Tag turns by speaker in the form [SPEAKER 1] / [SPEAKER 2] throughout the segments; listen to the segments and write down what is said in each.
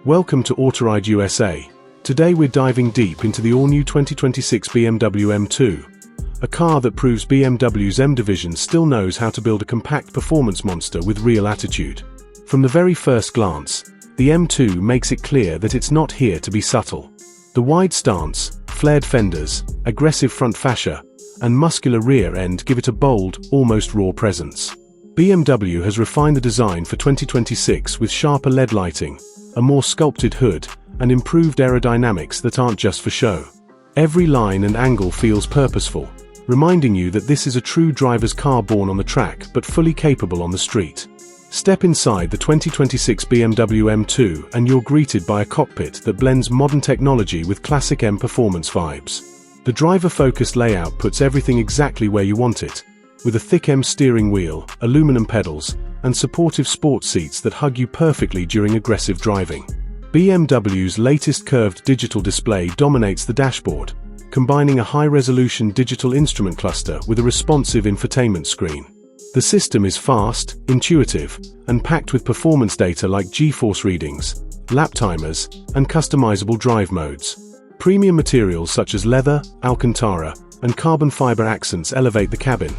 [SPEAKER 1] Welcome to Autoride USA. Today we're diving deep into the all-new 2026 BMW M2, a car that proves BMW's M division still knows how to build a compact performance monster with real attitude. From the very first glance, the M2 makes it clear that it's not here to be subtle. The wide stance, flared fenders, aggressive front fascia, and muscular rear end give it a bold, almost raw presence. BMW has refined the design for 2026 with sharper LED lighting, a more sculpted hood, and improved aerodynamics that aren't just for show. Every line and angle feels purposeful, reminding you that this is a true driver's car born on the track but fully capable on the street. Step inside the 2026 BMW M2 and you're greeted by a cockpit that blends modern technology with classic M performance vibes. The driver-focused layout puts everything exactly where you want it, with a thick M steering wheel, aluminum pedals, and supportive sports seats that hug you perfectly during aggressive driving. BMW's latest curved digital display dominates the dashboard, combining a high-resolution digital instrument cluster with a responsive infotainment screen. The system is fast, intuitive, and packed with performance data like G-force readings, lap timers, and customizable drive modes. Premium materials such as leather, Alcantara, and carbon fiber accents elevate the cabin,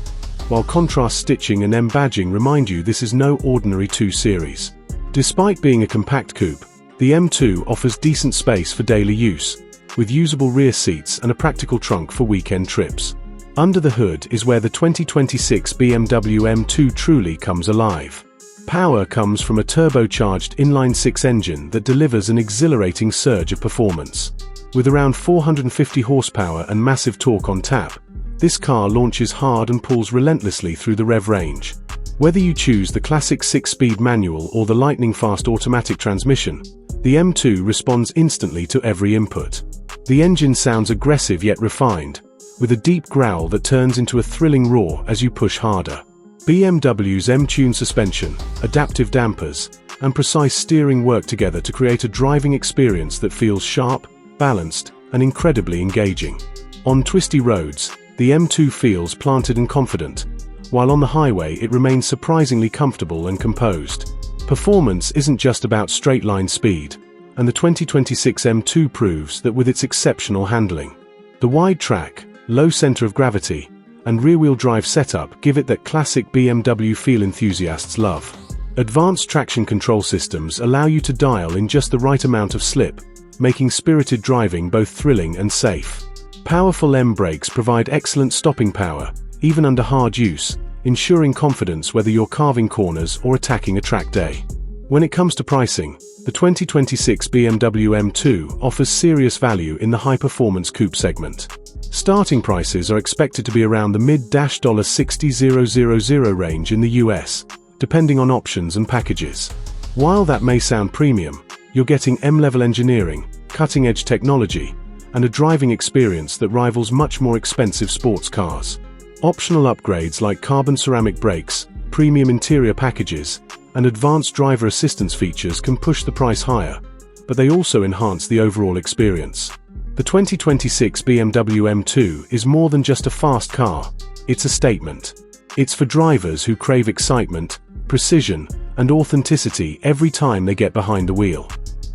[SPEAKER 1] while contrast stitching and M badging remind you this is no ordinary 2 Series. Despite being a compact coupe, the M2 offers decent space for daily use, with usable rear seats and a practical trunk for weekend trips. Under the hood is where the 2026 BMW M2 truly comes alive. Power comes from a turbocharged inline-six engine that delivers an exhilarating surge of performance. With around 450 horsepower and massive torque on tap, this car launches hard and pulls relentlessly through the rev range. Whether you choose the classic 6-speed manual or the lightning-fast automatic transmission, the M2 responds instantly to every input. The engine sounds aggressive yet refined, with a deep growl that turns into a thrilling roar as you push harder. BMW's M-Tune suspension, adaptive dampers, and precise steering work together to create a driving experience that feels sharp, balanced, and incredibly engaging. On twisty roads, the M2 feels planted and confident, while on the highway it remains surprisingly comfortable and composed. Performance isn't just about straight-line speed, and the 2026 M2 proves that with its exceptional handling. The wide track, low center of gravity, and rear-wheel drive setup give it that classic BMW feel enthusiasts love. Advanced traction control systems allow you to dial in just the right amount of slip, making spirited driving both thrilling and safe. Powerful M brakes provide excellent stopping power, even under hard use, ensuring confidence whether you're carving corners or attacking a track day. When it comes to pricing, the 2026 BMW M2 offers serious value in the high-performance coupe segment. Starting prices are expected to be around the mid-$60,000 range in the US, depending on options and packages. While that may sound premium, you're getting M-level engineering, cutting-edge technology, and a driving experience that rivals much more expensive sports cars. Optional upgrades like carbon ceramic brakes, premium interior packages, and advanced driver assistance features can push the price higher, but they also enhance the overall experience. The 2026 BMW M2 is more than just a fast car, it's a statement. It's for drivers who crave excitement, precision, and authenticity every time they get behind the wheel.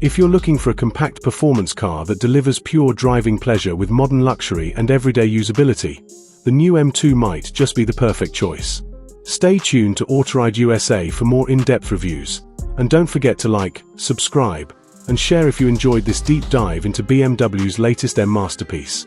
[SPEAKER 1] If you're looking for a compact performance car that delivers pure driving pleasure with modern luxury and everyday usability, the new M2 might just be the perfect choice. Stay tuned to Autoride USA for more in-depth reviews, and don't forget to like, subscribe, and share if you enjoyed this deep dive into BMW's latest M masterpiece.